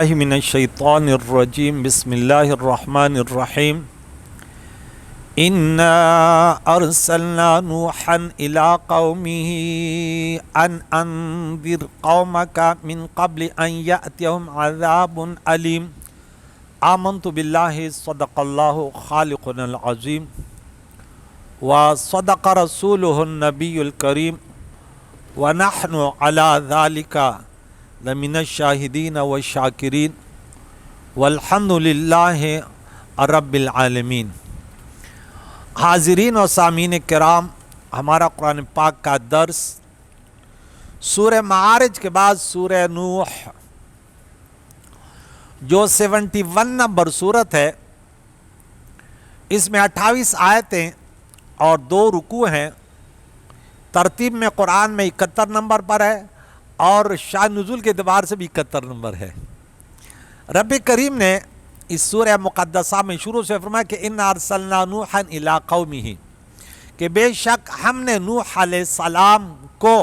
من الشیطان الرجیم بسم اللہ الرحمن الرحیم انا ارسلنا نوحا الى قومه ان انذر قومك من قبل ان یأتیہم عذاب علیم آمنت باللہ صدق اللہ خالقنا العظیم وصدق رسولہ النبی الکریم ونحن علی ذالک لمن الشاہدین والشاکرین والحمد للہ رب العالمین۔ حاضرین و سامعین کرام، ہمارا قرآن پاک کا درس سورہ معارج کے بعد سورہ نوح جو 71 نمبر سورت ہے، اس میں 28 آیتیں اور 2 رکوع ہیں۔ ترتیب میں قرآن میں 71 نمبر پر ہے اور شان نزول کے اعتبار سے بھی 71 نمبر ہے۔ رب کریم نے اس سورہ مقدسہ میں شروع سے فرمایا کہ انا ارسلنا نوحا الی قومہ، کہ بے شک ہم نے نوح علیہ السلام کو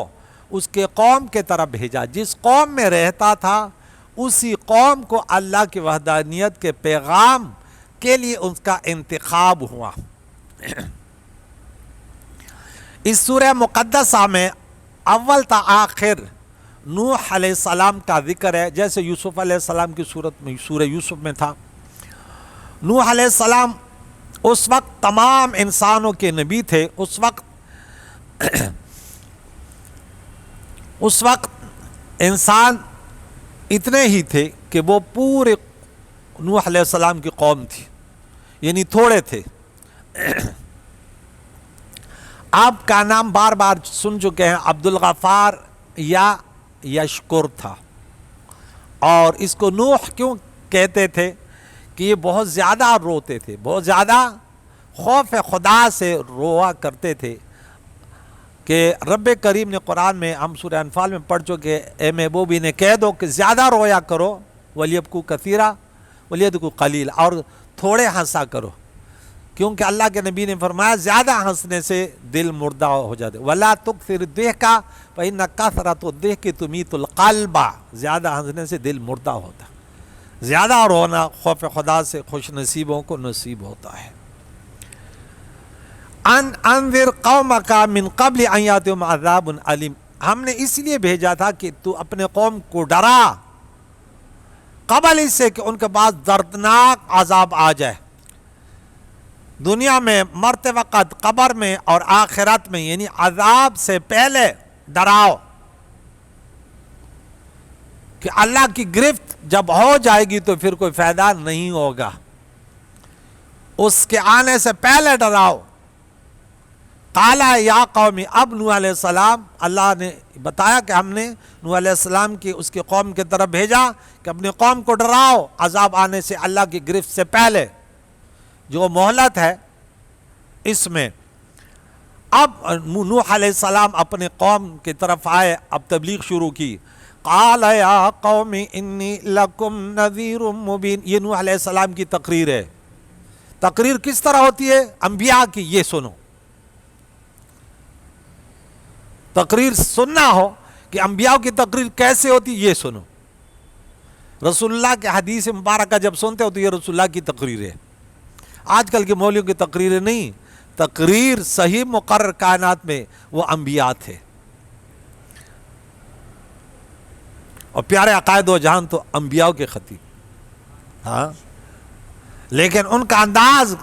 اس کے قوم کے طرف بھیجا، جس قوم میں رہتا تھا اسی قوم کو اللہ کی وحدانیت کے پیغام کے لیے اس کا انتخاب ہوا۔ اس سورہ مقدسہ میں اول تا آخر نوح علیہ السلام کا ذکر ہے، جیسے یوسف علیہ السلام کی صورت میں سورہ یوسف میں تھا۔ نوح علیہ السلام اس وقت تمام انسانوں کے نبی تھے۔ اس وقت انسان اتنے ہی تھے کہ وہ پورے نوح علیہ السلام کی قوم تھی، یعنی تھوڑے تھے۔ آپ کا نام بار بار سن چکے ہیں، عبد الغفار یا یشکر تھا، اور اس کو نوح کیوں کہتے تھے کہ یہ بہت زیادہ روتے تھے، بہت زیادہ خوف خدا سے روا کرتے تھے، کہ رب کریم نے قرآن میں ہم سورہ انفال میں پڑھ چکے، اے محبوب انہیں کہہ دو کہ زیادہ رویا کرو، وَلْيَبْكُوا كَثِيرًا وَلْيَبْكُوا قَلِيلًا، اور تھوڑے ہنسا کرو، کیونکہ اللہ کے نبی نے فرمایا زیادہ ہنسنے سے دل مردہ ہو جاتے، وَلَا تُكْثِرِ الضِّحْكَ فَإِنَّ كَثْرَةَ الضِّحْكِ تُمِيتُ الْقَلْبَ، زیادہ ہنسنے سے دل مردہ ہوتا ہے۔ زیادہ رونا خوف خدا سے خوش نصیبوں کو نصیب ہوتا ہے۔ ان انذر قومک من قبل ان یاتیہم عذاب علیم، ہم نے اس لیے بھیجا تھا کہ تو اپنے قوم کو ڈرا قبل اس سے کہ ان کے پاس دردناک عذاب آ جائے، دنیا میں مرتے وقت، قبر میں اور آخرت میں، یعنی عذاب سے پہلے ڈراؤ کہ اللہ کی گرفت جب ہو جائے گی تو پھر کوئی فائدہ نہیں ہوگا، اس کے آنے سے پہلے ڈراؤ۔ قال یا قومی، اب نوح علیہ السلام، اللہ نے بتایا کہ ہم نے نوح علیہ السلام کی اس کی قوم کی طرف بھیجا کہ اپنی قوم کو ڈراؤ عذاب آنے سے، اللہ کی گرفت سے پہلے جو مہلت ہے اس میں۔ اب نوح علیہ السلام اپنے قوم کی طرف آئے، اب تبلیغ شروع کی۔ قال یا قوم انی لکم نذیر مبین، یہ نوح علیہ السلام کی تقریر ہے۔ تقریر کس طرح ہوتی ہے انبیاء کی، یہ سنو۔ تقریر سننا ہو کہ انبیاء کی تقریر کیسے ہوتی، یہ سنو۔ رسول اللہ کے حدیث مبارکہ جب سنتے ہو تو یہ رسول اللہ کی تقریر ہے، آج کل کے مولویوں کی تقریریں نہیں۔ تقریر صحیح مقرر کائنات میں وہ انبیاء تھے، اور پیارے عقائد و جہان تو انبیاء کے خطیب، ہاں، لیکن ان کا انداز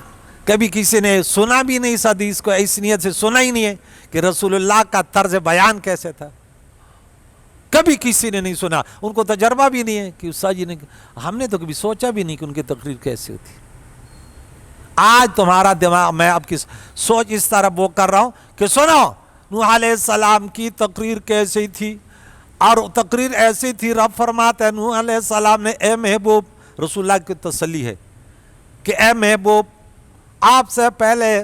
کبھی کسی نے سنا بھی نہیں، اس حدیث کو اس نیت سے سنا ہی نہیں ہے کہ رسول اللہ کا طرز بیان کیسے تھا، کبھی کسی نے نہیں سنا، ان کو تجربہ بھی نہیں ہے کہ استاد جی نے، ہم نے تو کبھی سوچا بھی نہیں کہ ان کی تقریر کیسے ہوتی۔ آج تمہارا دماغ، میں اب کی سوچ اس طرح وہ کر رہا ہوں کہ سنو نوح علیہ السلام کی تقریر کیسی تھی، اور تقریر ایسی تھی، رب فرماتے ہیں نوح علیہ السلام نے، اے محبوب، رسول اللہ کی تسلی ہے کہ اے محبوب، آپ سے پہلے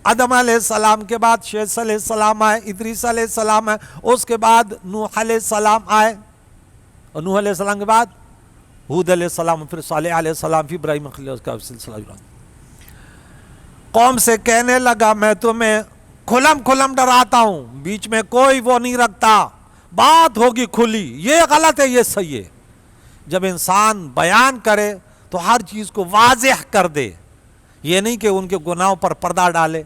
آدم علیہ السلام کے بعد شیث علیہ السلام آئے، ادریس علیہ السلام آئے، اس کے بعد نوح علیہ السلام آئے، اور نوح علیہ السلام کے بعد ہود علیہ السلام، پھر صالح علیہ السلام، پھر ابراہیم علیہ السلام کا سلسلہ۔ قوم سے کہنے لگا میں تمہیں کھلم ڈراتا ہوں، بیچ میں کوئی وہ نہیں رکھتا، بات ہوگی کھلی، یہ غلط ہے یہ صحیح ہے، جب انسان بیان کرے تو ہر چیز کو واضح کر دے، یہ نہیں کہ ان کے گناہوں پر پردہ ڈالے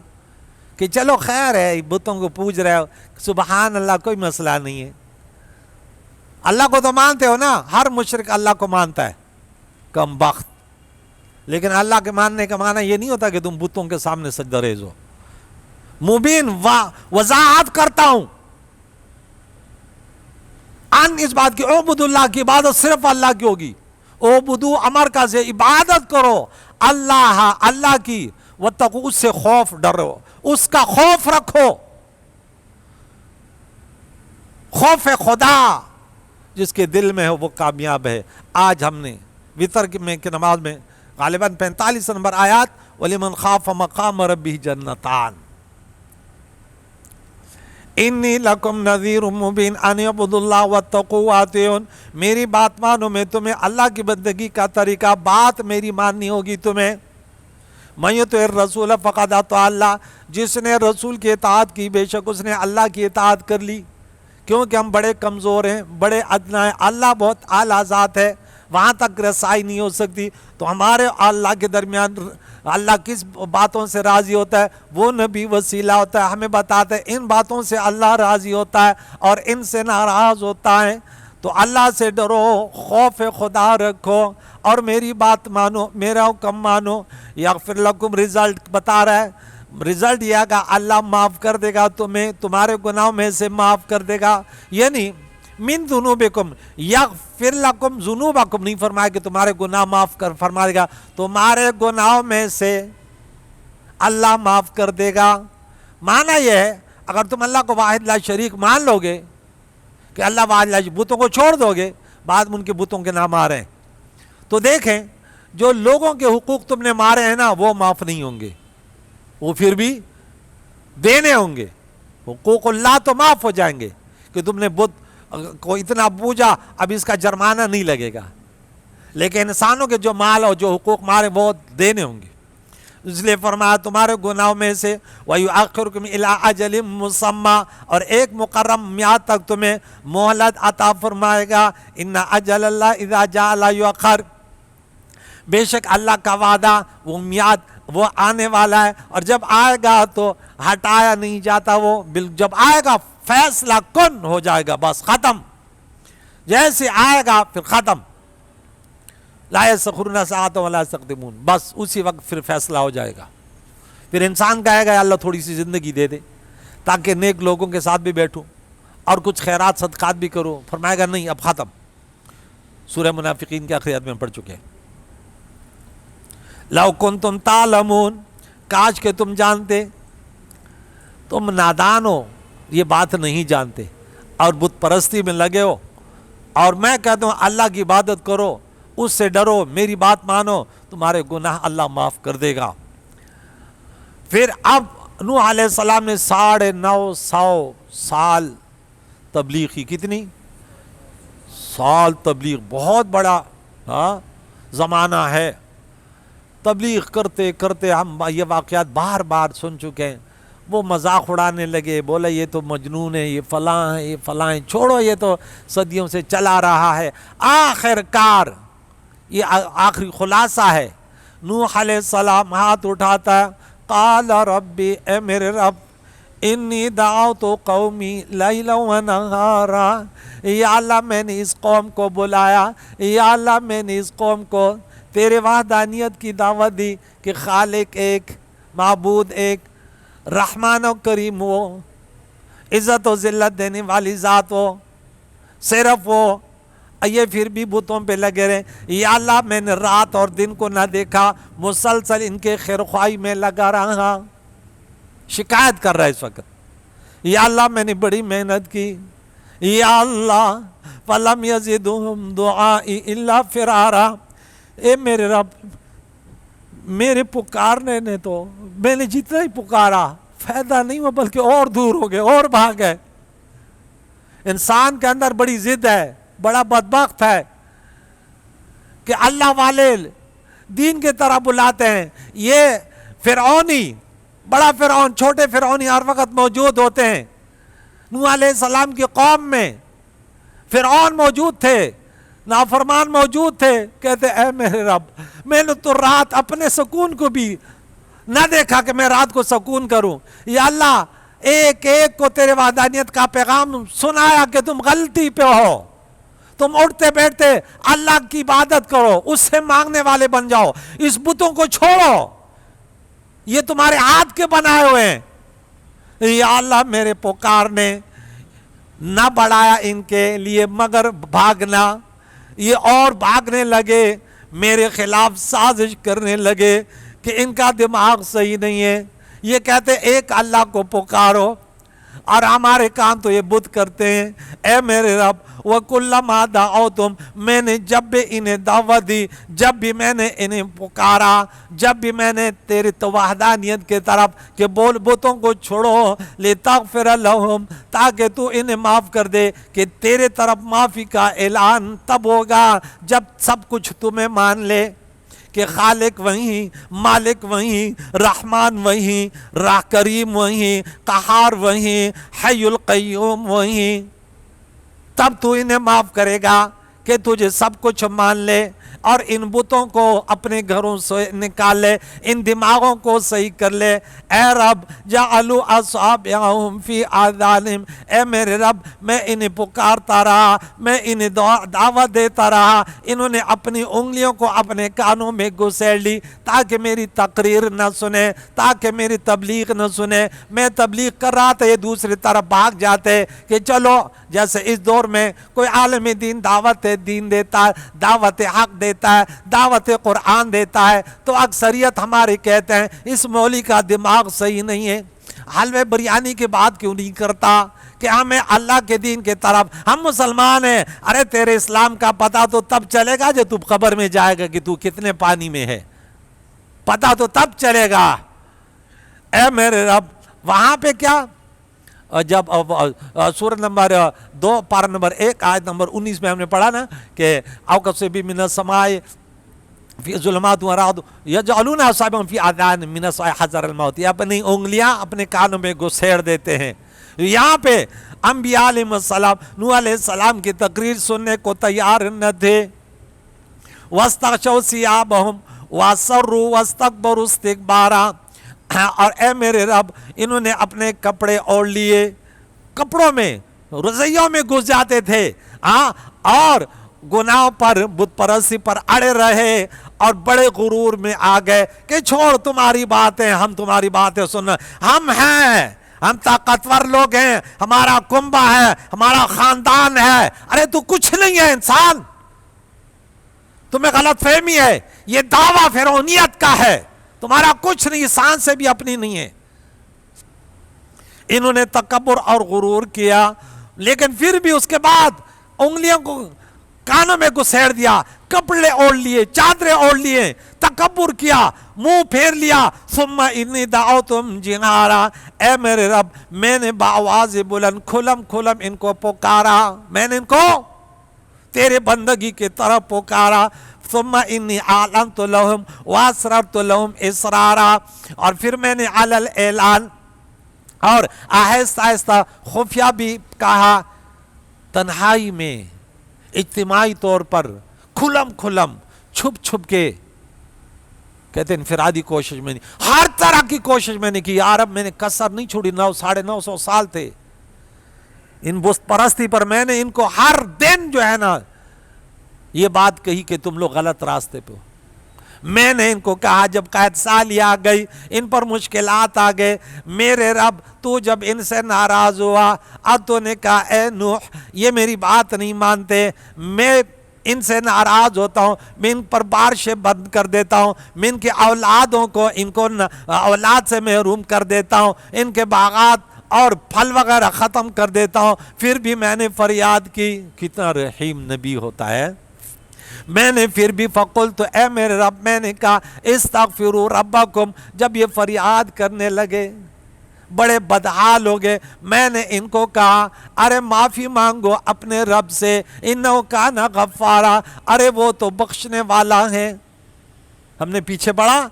کہ چلو خیر ہے بتوں کو پوج رہے ہو، سبحان اللہ کوئی مسئلہ نہیں ہے۔ اللہ کو تو مانتے ہو نا، ہر مشرک اللہ کو مانتا ہے، کم بخت۔ لیکن اللہ کے ماننے کا معنی یہ نہیں ہوتا کہ تم بتوں کے سامنے سجدہ ریز ہو۔ مبین وضاحت کرتا ہوں ان اس بات کی، اعبدوا اللہ کی عبادت صرف اللہ کی ہوگی، اعبدو امر کا سے عبادت کرو اللہ کی، واتقوا اس سے خوف ڈرو، اس کا خوف رکھو، خوف خدا جس کے دل میں ہو وہ کامیاب ہے۔ آج ہم نے وتر میں کی نماز میں غالباً 45 نمبر آیات وَلِمَنْ خَافَ مَقَامَ رَبِّهِ جَنَّتَانِ، انی لکم نذیر مبین ان اعبدوا اللہ واتقوا واتقون، میری بات مانو، میں تمہیں اللہ کی بندگی کا طریقہ بات میری ماننی ہوگی تمہیں۔ من یطع الرسول فقد اطاع اللہ، جس نے رسول کی اطاعت کی بے شک اس نے اللہ کی اطاعت کر لی، کیونکہ ہم بڑے کمزور ہیں، بڑے ادنا ہیں، اللہ بہت اعلیٰ ذات ہے، وہاں تک رسائی نہیں ہو سکتی، تو ہمارے اللہ کے درمیان اللہ کس باتوں سے راضی ہوتا ہے، وہ نبی وسیلہ ہوتا ہے، ہمیں بتاتا ہے ان باتوں سے اللہ راضی ہوتا ہے اور ان سے ناراض ہوتا ہے۔ تو اللہ سے ڈرو، خوف خدا رکھو اور میری بات مانو، میرا حکم مانو۔ یغفر لکم، رزلٹ بتا رہا ہے، رزلٹ یہ کہ اللہ معاف کر دے گا تمہیں، تمہارے گناہوں میں سے معاف کر دے گا، یعنی من ذنوبکم یغفر لکم ذنوبکم، نہیں فرمایا کہ تمہارے گناہ معاف کر، فرما دے گا تمہارے گناہوں میں سے اللہ معاف کر دے گا۔ معنی یہ ہے اگر تم اللہ کو واحد لا شریک مان لو گے کہ اللہ واحد لا شریک، بتوں کو چھوڑ دو گے، بعد میں ان کے بتوں کے نام آ رہے ہیں، تو دیکھیں جو لوگوں کے حقوق تم نے مارے ہیں نا وہ معاف نہیں ہوں گے، وہ پھر بھی دینے ہوں گے، حقوق اللہ تو معاف ہو جائیں گے کہ تم نے بت کو اتنا پوجا، اب اس کا جرمانہ نہیں لگے گا، لیکن انسانوں کے جو مال اور جو حقوق مارے وہ دینے ہوں گے۔ اس لیے فرمایا تمہارے گناہوں میں سے وَيُؤَخِّرُكُمْ إِلَىٰ أَجَلٍ مُّسَمًّى، اور ایک مقرم میعاد تک تمہیں مہلت عطا فرمائے گا۔ إِنَّ أَجَلَ اللَّهِ إِذَا جَاءَ لَا يُؤَخَّرُ، بے شک اللہ کا وعدہ وہ میعاد وہ آنے والا ہے، اور جب آئے گا تو ہٹایا نہیں جاتا، وہ جب آئے گا فیصلہ کن ہو جائے گا، بس ختم، جیسے آئے گا پھر ختم، لا يستأخرون ساعة ولا يستقدمون، بس اسی وقت پھر فیصلہ ہو جائے گا۔ پھر انسان کہے گا اللہ تھوڑی سی زندگی دے دے تاکہ نیک لوگوں کے ساتھ بھی بیٹھوں اور کچھ خیرات صدقات بھی کروں، فرمائے گا نہیں اب ختم۔ سورہ منافقین کے آخری آیت میں پڑھ چکے ہیں۔ لو کنتم تعلمون، کاش کہ تم جانتے، تم نادان ہو، یہ بات نہیں جانتے اور بت پرستی میں لگے ہو، اور میں کہتا ہوں اللہ کی عبادت کرو، اس سے ڈرو، میری بات مانو، تمہارے گناہ اللہ معاف کر دے گا۔ پھر اب نوح علیہ السلام نے 950 سال تبلیغ کی، کتنی سال تبلیغ، بہت بڑا زمانہ ہے، تبلیغ کرتے کرتے ہم یہ واقعات بار بار سن چکے ہیں۔ وہ مذاق اڑانے لگے، بولے یہ تو مجنون ہے، یہ فلاں ہے، یہ فلاں ہے، چھوڑو یہ تو صدیوں سے چلا رہا ہے۔ آخر کار یہ آخری خلاصہ ہے، نوح علیہ السلام ہاتھ اٹھاتا ہے، قال ربی، اے میرے رب، انی دعوت قومی لیلا و نہارا، یا اللہ میں نے اس قوم کو بلایا، یا اللہ میں نے اس قوم کو تیرے وحدانیت کی دعوت دی کہ خالق ایک، معبود ایک، رحمان و کریم وہ، عزت و ذلت دینے والی ذات وہ، صرف وہ، یہ پھر بھی بتوں پہ لگے رہے۔ یا اللہ میں نے رات اور دن کو نہ دیکھا، مسلسل ان کے خیرخواہی میں لگا رہا، شکایت کر رہا ہے اس وقت۔ یا اللہ میں نے بڑی محنت کی، یا اللہ فلم یزدہم دعائی الا فرارا، اے میرے رب میرے پکارنے نے تو میں نے جتنا ہی پکارا فائدہ نہیں ہوا بلکہ اور دور ہو گئے اور بھاگ گئے۔ انسان کے اندر بڑی ضد ہے، بڑا بدبخت ہے کہ اللہ والے دین کے طرح بلاتے ہیں، یہ فرعونی، بڑا فرعون، چھوٹے فرعونی ہر وقت موجود ہوتے ہیں۔ نوح علیہ السلام کی قوم میں فرعون موجود تھے، نافرمان موجود تھے، کہتے اے میرے رب میں نے تو رات اپنے سکون کو بھی نہ دیکھا کہ میں رات کو سکون کروں، یا اللہ ایک ایک کو تیرے وحدانیت کا پیغام سنایا کہ تم غلطی پہ ہو، تم اٹھتے بیٹھتے اللہ کی عبادت کرو، اس سے مانگنے والے بن جاؤ، اس بتوں کو چھوڑو، یہ تمہارے ہاتھ کے بنائے ہوئے ہیں۔ یا اللہ میرے پکارنے نہ بڑھایا ان کے لیے مگر بھاگنا، یہ اور بھاگنے لگے، میرے خلاف سازش کرنے لگے کہ ان کا دماغ صحیح نہیں ہے، یہ کہتے ایک اللہ کو پکارو اور ہمارے کام تو یہ بت کرتے ہیں۔ اے میرے رب وَكُلَّمَا دَعَوْتُمْ، میں نے جب بھی انہیں دعوت دی، جب بھی میں نے انہیں پکارا، جب بھی میں نے تیری وحدانیت کے طرف کہ بول بتوں کو چھوڑو لِتَغْفِرَ لَهُمْ، تاکہ تو انہیں معاف کر دے، کہ تیرے طرف معافی کا اعلان تب ہوگا جب سب کچھ تمہیں مان لے کہ خالق وہیں، مالک وہیں، رحمان وہیں، کریم وہیں، قہار وہیں، حی القیوم وہیں، تب تو انہیں معاف کرے گا کہ تجھے سب کچھ مان لے اور ان بتوں کو اپنے گھروں سے نکال لے، ان دماغوں کو صحیح کر لے۔ اے رب جعلوا اصابعهم فی آذانہم، اے میرے رب میں انہیں پکارتا رہا، میں انہیں دعوت دیتا رہا، انہوں نے اپنی انگلیوں کو اپنے کانوں میں گھسیڑ لی تاکہ میری تقریر نہ سنے، تاکہ میری تبلیغ نہ سنے۔ میں تبلیغ کر رہا تھا، یہ دوسری طرف بھاگ جاتے کہ چلو، جیسے اس دور میں کوئی عالم دین دعوت دین دیتا ہے، دعوت حق دیتا ہے، دعوت قرآن دیتا ہے، تو اکثریت ہمارے کہتے ہیں اس مولوی کا دماغ صحیح نہیں ہے، حلوے بریانی کی بات کیوں نہیں کرتا کہ ہمیں اللہ کے دین کے طرف، ہم مسلمان ہیں۔ ارے تیرے اسلام کا پتہ تو تب چلے گا جب تو قبر میں جائے گا کہ تو کتنے پانی میں ہے، پتہ تو تب چلے گا۔ اے میرے رب وہاں پہ کیا، جب سورہ نمبر 2 پارہ نمبر 1 آیت نمبر 19 میں ہم نے پڑھا نا کہ اوقف سے بھی من السماء فی ظلمات و رعد یجعلون اصابعهم فی آذانہم من الصواعق حذر الموت، یہ اپنی انگلیاں اپنے کانوں میں گھسیڑ دیتے ہیں۔ یہاں پہ انبیاء علیہ السلام، نوح علیہ السلام کی تقریر سننے کو تیار نہ تھے۔ واستغشوا ثیابہم واسروا واستکبروا استکبارا، اور اے میرے رب انہوں نے اپنے کپڑے اوڑھ لیے، کپڑوں میں رضائیوں میں گھس جاتے تھے، اور گناہوں پر بت پرستی پر اڑے رہے اور بڑے غرور میں آ گئے کہ چھوڑ تمہاری باتیں، ہم تمہاری باتیں سننا، ہم ہیں، ہم طاقتور لوگ ہیں، ہمارا کنبہ ہے، ہمارا خاندان ہے۔ ارے تو کچھ نہیں ہے انسان، تمہیں غلط فہمی ہے، یہ دعویٰ فرعونیت کا ہے، تمہارا کچھ نہیں، سانس سے بھی اپنی نہیں ہے۔ انہوں نے تکبر اور غرور کیا، لیکن پھر بھی اس کے بعد انگلیوں کو کانوں میں گھسیڑ دیا، کپڑے اوڑھ لیے، چادریں اوڑھ لیے، تکبر کیا، منہ پھیر لیا۔ ثم انی دعوتہم جہارا، اے میرے رب میں نے بآواز بلند کھلم کھلم ان کو پکارا، میں نے ان کو تیرے بندگی کی طرف پکارا۔ ثم انی اعلنت لہم واسررت لہم اسرارا، اور پھر میں نے علی الاعلان اور آہستہ آہستہ خفیہ بھی کہا، تنہائی میں، اجتماعی طور پر، کھلم کھلم، چھپ چھپ کے، کہتے ہیں انفرادی کوشش میں نہیں، ہر طرح کی کوشش میں نے کی۔ یا رب میں نے کسر نہیں چھوڑی، 900 سال تھے ان بت پرستی پر، میں نے ان کو ہر دن جو ہے نا یہ بات کہی کہ تم لوگ غلط راستے پہ ہو۔ میں نے ان کو کہا جب قحط سالی آ گئی، ان پر مشکلات آ گئے، میرے رب تو جب ان سے ناراض ہوا، اب تو نے کہا اے نوح یہ میری بات نہیں مانتے، میں ان سے ناراض ہوتا ہوں، میں ان پر بارشیں بند کر دیتا ہوں، میں ان کی اولادوں کو ان کو اولاد سے محروم کر دیتا ہوں، ان کے باغات اور پھل وغیرہ ختم کر دیتا ہوں، پھر بھی میں نے فریاد کی۔ کتنا رحیم نبی ہوتا ہے۔ میں نے پھر بھی فقلت، اے میرے رب میں نے کہا استغفروا ربکم، جب یہ فریاد کرنے لگے بڑے بدحال ہو گئے، میں نے ان کو کہا ارے معافی مانگو اپنے رب سے، انہ کان غفارا، ارے وہ تو بخشنے والا ہے۔ ہم نے پیچھے پڑھا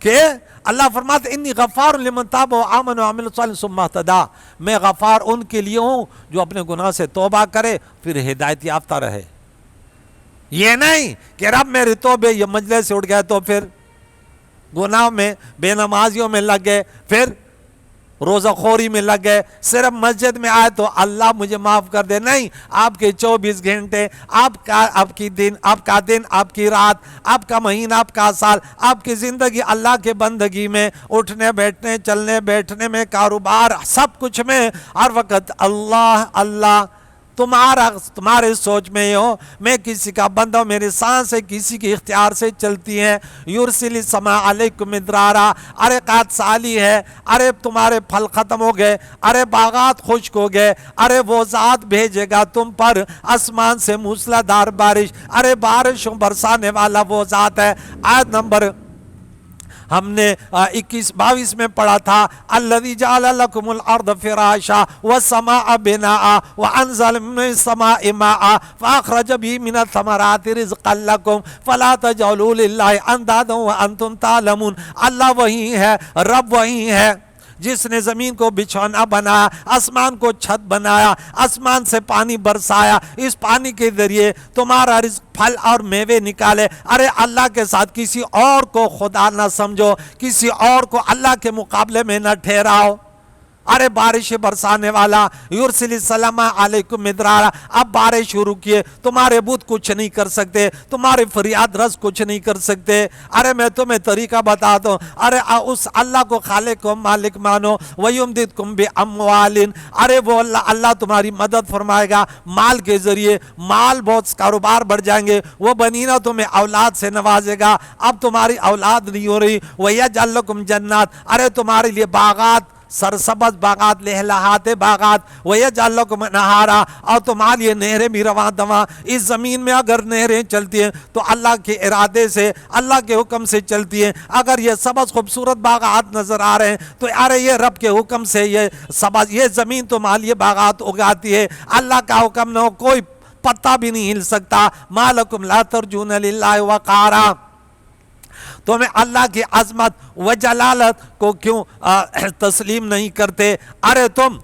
کہ اللہ فرماتا انی غفار لمن تاب وآمن وعمل صالحا ثم اہتدی، میں غفار ان کے لیے ہوں جو اپنے گناہ سے توبہ کرے پھر ہدایت یافتہ رہے۔ یہ نہیں کہ رب میری توبہ یہ مجلس سے اٹھ گئے تو پھر گناہ میں بے نمازیوں میں لگ گئے، پھر روزہ خوری میں لگ گئے، صرف مسجد میں آئے تو اللہ مجھے معاف کر دے. نہیں، آپ کے 24 گھنٹے، آپ کی دن، آپ کا دن، آپ کی رات، آپ کا مہینہ، آپ کا سال، آپ کی زندگی اللہ کے بندگی میں، اٹھنے بیٹھنے چلنے بیٹھنے میں، کاروبار، سب کچھ میں ہر وقت اللہ اللہ. تمہارے سوچ میں یہ ہو میں کسی کا بندہ ہوں، میری سانسیں کسی کے اختیار سے چلتی ہیں. یرسل السماء علیکم مدرارا، ارے قحط سالی ہے، ارے تمہارے پھل ختم ہو گئے، ارے باغات خشک ہو گئے، ارے وہ ذات بھیجے گا تم پر آسمان سے موسلادھار بارش، ارے بارشوں برسانے والا وہ ذات ہے. آیت نمبر ہم نے 21-22 میں پڑھا تھا، الذی جعل لکم الارض فراشا والسماء بناء وانزل من السماء ماء فاخرج به من الثمرات رزقا لکم فلا تجعلوا للہ اندادا وانتم تعلمون. اللہ وہی ہے، رب وہی ہے جس نے زمین کو بچھونا بنایا، آسمان کو چھت بنایا، آسمان سے پانی برسایا، اس پانی کے ذریعے تمہارا رزق پھل اور میوے نکالے. ارے اللہ کے ساتھ کسی اور کو خدا نہ سمجھو، کسی اور کو اللہ کے مقابلے میں نہ ٹھہراؤ. ارے بارش برسانے والا، یرسل السماء علیکم مدرارا، اب بارش شروع کیے، تمہارے بت کچھ نہیں کر سکتے، تمہارے فریاد رس کچھ نہیں کر سکتے. ارے میں تمہیں طریقہ بتا دوں، ارے اس اللہ کو خالق و مالک مانو. وَيُمْدِدْكُمْ بِأَمْوَالٍ، ارے وہ اللہ تمہاری مدد فرمائے گا مال کے ذریعے، مال بہت، کاروبار بڑھ جائیں گے. وہ بنینا تمہیں اولاد سے نوازے گا، اب تمہاری اولاد نہیں ہو رہی. وَيَجْعَلْ لَكُمْ جَنَّاتٍ، ارے تمہارے لیے باغات، سرسبز باغات، لہلہاتے باغات. وَيَجْعَلْ لَكُمْ أَنْهَارًا، اور تمہارے لیے نہریں بھی رواں دواں. اس زمین میں اگر نہریں چلتی ہیں تو اللہ کے ارادے سے، اللہ کے حکم سے چلتی ہیں. اگر یہ سبز خوبصورت باغات نظر آ رہے ہیں تو ارے یہ رب کے حکم سے یہ سبز، یہ زمین تمہارے لیے باغات اگاتی ہے. اللہ کا حکم نہ ہو کوئی پتا بھی نہیں ہل سکتا. مَا لَكُمْ لَا تَرْجُونَ لِلَّهِ وَقَارًا، تمہیں اللہ کی عظمت و جلالت کو کیوں تسلیم نہیں کرتے؟ ارے تم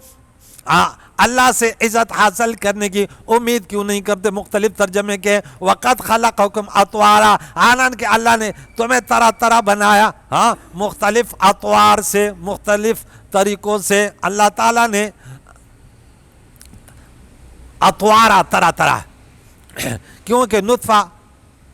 اللہ سے عزت حاصل کرنے کی امید کیوں نہیں کرتے؟ مختلف ترجمے کے وقت خلقکم اطوارا، حالانکہ اللہ نے تمہیں طرح طرح بنایا، ہاں مختلف اطوار سے، مختلف طریقوں سے اللہ تعالیٰ نے اطوارا، طرح طرح. کیونکہ نطفہ،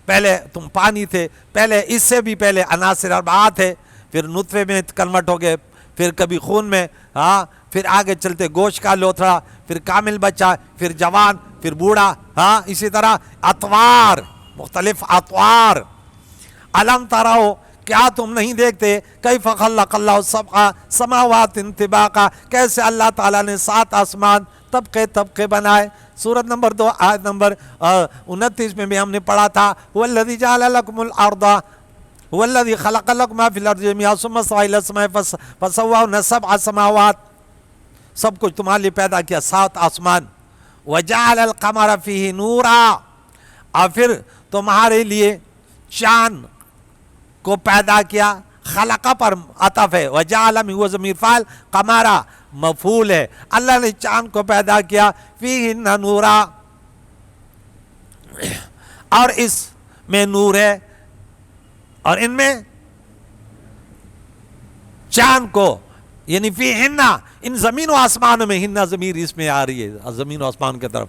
پہلے تم پانی تھے، پہلے اس سے بھی پہلے عناصر اربعہ تھے، پھر نطفے میں کنورٹ ہو گئے، پھر کبھی خون میں، ہاں پھر آگے چلتے گوشت کا لوتھڑا، پھر کامل بچہ، پھر جوان، پھر بوڑھا، ہاں اسی طرح اطوار، مختلف اطوار. علم ترو، کیا تم نہیں دیکھتے کیف خلق اللہ سبع سماوات طباقا، کیسے اللہ تعالیٰ نے 7 آسمان طبقے طبقے بنائے. سورت نمبر 2 آیت نمبر 29 میں بھی ہم نے پڑھا تھا، وَالَّذِي جَعَلَ لَكُمُ الْأَرْضَ وَالَّذِي خَلَقَ لَكُم مَا فِي الْأَرْضِ جَمِيعًا ثُمَّ اسْتَوَىٰ إِلَى السَّمَاءِ فَسَوَّاهُنَّ سَبْعَ سَمَاوَاتٍ، سب کچھ تمہارے لیے پیدا کیا 7 آسمان. وَجَعَلَ الْقَمَرَ فِيهِ نُورًا، اور پھر تمہارے لیے چاند کو پیدا کیا. خلقہ پر عطف ہے، وَجَعَلَ من هو ضمیر فاعل، قمرہ مفعول ہے. اللہ نے چاند کو پیدا کیا، فِيهِنَّ نُورًا، اور اس میں نور ہے، اور ان میں چاند کو، یعنی فِيهِنَّ، ان زمین و آسمانوں میں، ہنہ ضمیر اس میں آ رہی ہے زمین و آسمان کی طرف،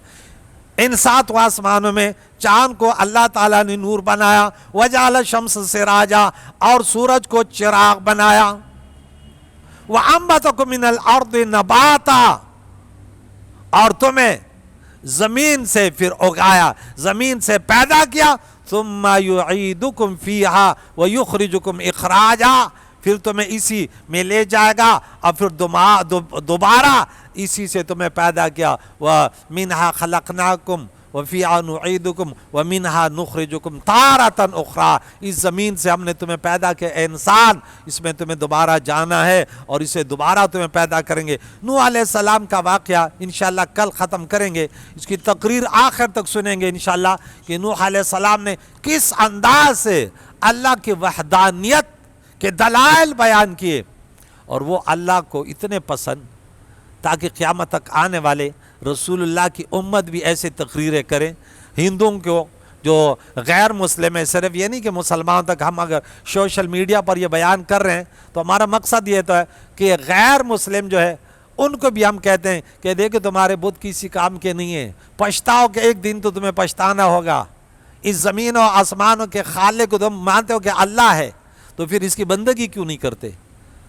ان 7 آسمانوں میں چاند کو اللہ تعالیٰ نے نور بنایا. وَجَعَلَ الشَّمْسَ سِرَاجًا، اور سورج کو چراغ بنایا. وَأَنبَتَكُم مِّنَ الْأَرْضِ نَبَاتًا، اور تمہیں زمین سے پھر اگایا، زمین سے پیدا کیا. ثُمَّ يُعِيدُكُمْ فِيهَا وَيُخْرِجُكُمْ إِخْرَاجًا، پھر تمہیں اسی میں لے جائے گا اور پھر دوبارہ اسی سے تمہیں پیدا کیا. وَمِنْهَا خَلَقْنَاكُمْ وَفِيهَا نُعِيدُكُمْ وَمِنْهَا نُخْرِجُكُمْ تَارَةً أُخْرَىٰ، اس زمین سے ہم نے تمہیں پیدا کیا اے انسان، اس میں تمہیں دوبارہ جانا ہے اور اسے دوبارہ تمہیں پیدا کریں گے. نوح علیہ السلام کا واقعہ انشاءاللہ کل ختم کریں گے، اس کی تقریر آخر تک سنیں گے انشاءاللہ کہ نوح علیہ السلام نے کس انداز سے اللہ کی وحدانیت کے دلائل بیان کیے، اور وہ اللہ کو اتنے پسند تاکہ قیامت تک آنے والے رسول اللہ کی امت بھی ایسے تقریریں کریں. ہندوؤں کو جو غیر مسلم ہے، صرف یہ نہیں کہ مسلمان تک ہم اگر سوشل میڈیا پر یہ بیان کر رہے ہیں تو ہمارا مقصد یہ تو ہے کہ غیر مسلم جو ہے ان کو بھی ہم کہتے ہیں کہ دیکھو تمہارے بت کسی کام کے نہیں ہیں، پچھتاؤ کہ ایک دن تو تمہیں پچھتانا ہوگا۔ اس زمین و آسمانوں کے خالق کو تم مانتے ہو کہ اللہ ہے، تو پھر اس کی بندگی کیوں نہیں کرتے؟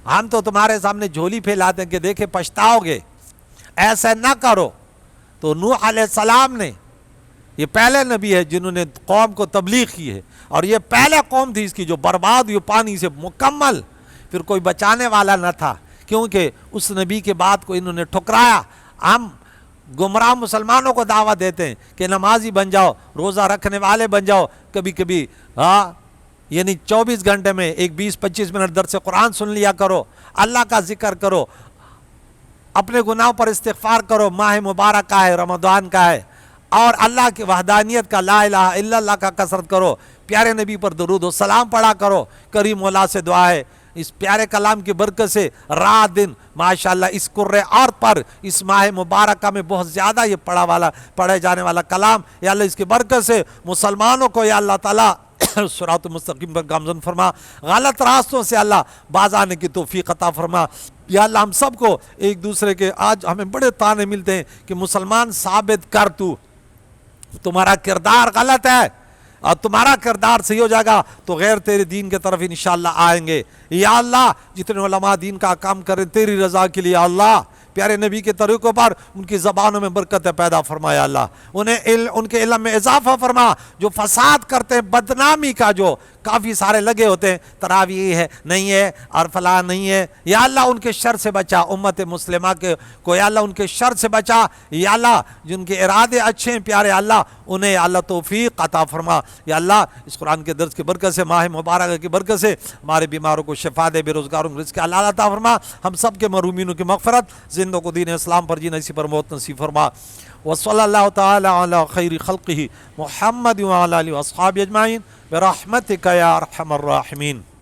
ہم تو تمہارے سامنے جھولی پھیلاتے ہیں کہ دیکھیں پچھتاؤ گے، ایسا نہ کرو۔ تو نوح علیہ السلام نے، یہ پہلے نبی ہے جنہوں نے قوم کو تبلیغ کی ہے، اور یہ پہلے قوم تھی اس کی جو برباد ہوئی پانی سے مکمل، پھر کوئی بچانے والا نہ تھا، کیونکہ اس نبی کے بعد کو انہوں نے ٹھکرایا۔ ہم گمراہ مسلمانوں کو دعوت دیتے ہیں کہ نمازی بن جاؤ، روزہ رکھنے والے بن جاؤ، کبھی کبھی یعنی 24 گھنٹے میں ایک 20-25 منٹ درس قرآن سن لیا کرو، اللہ کا ذکر کرو، اپنے گناہوں پر استغفار کرو، ماہ مبارک کا ہے، رمضان کا ہے، اور اللہ کی وحدانیت کا، لا الہ الا اللہ کا کثرت کرو، پیارے نبی پر درود و سلام پڑھا کرو۔ کریم مولا سے دعا ہے اس پیارے کلام کی برکت سے رات دن ماشاءاللہ اس قرۂ عرض پر اس ماہ مبارکہ میں بہت زیادہ یہ پڑھے جانے والا کلام، یا اللہ اس کی برکت سے مسلمانوں کو یا اللہ تعالیٰ صراط مستقیم پر گامزن فرما، غلط راستوں سے اللہ باز آنے کی توفیق عطا فرما۔ یا اللہ ہم سب کو ایک دوسرے کے، آج ہمیں بڑے تانے ملتے ہیں کہ مسلمان ثابت کر، تمہارا کردار غلط ہے، اور تمہارا کردار صحیح ہو جائے گا تو غیر تیرے دین کے طرف انشاءاللہ آئیں گے۔ یا اللہ جتنے علماء دین کا کام کریں تیری رضا کے لیے، اللہ پیارے نبی کے طریقوں پر ان کی زبانوں میں برکت پیدا فرمایا، اللہ ان کے علم میں اضافہ فرما، جو فساد کرتے ہیں، بدنامی کا جو کافی سارے لگے ہوتے ہیں، تراویح ہے نہیں ہے اور فلاں نہیں ہے، یا اللہ ان کے شر سے بچا، امت مسلمہ کو یا اللہ ان کے شر سے بچا، یا اللہ جن کے ارادے اچھے ہیں پیارے اللہ انہیں یا اللہ توفیق عطا فرما۔ یا اللہ اس قرآن کے درس کی برکت سے، ماہ مبارکہ کی برکت سے ہمارے بیماروں کو شفا دے، بے روزگاروں کو رزق حلال عطا فرما، ہم سب کے محرومینوں کی مغفرت، زندوں کو دین اسلام پر جینا اسی پر موت نصیب فرما۔ وصلی اللہ تعالی علی خیر خلقہ محمد وعلی آلہ واصحابہ اجمعین برحمتک یا ارحم الراحمین۔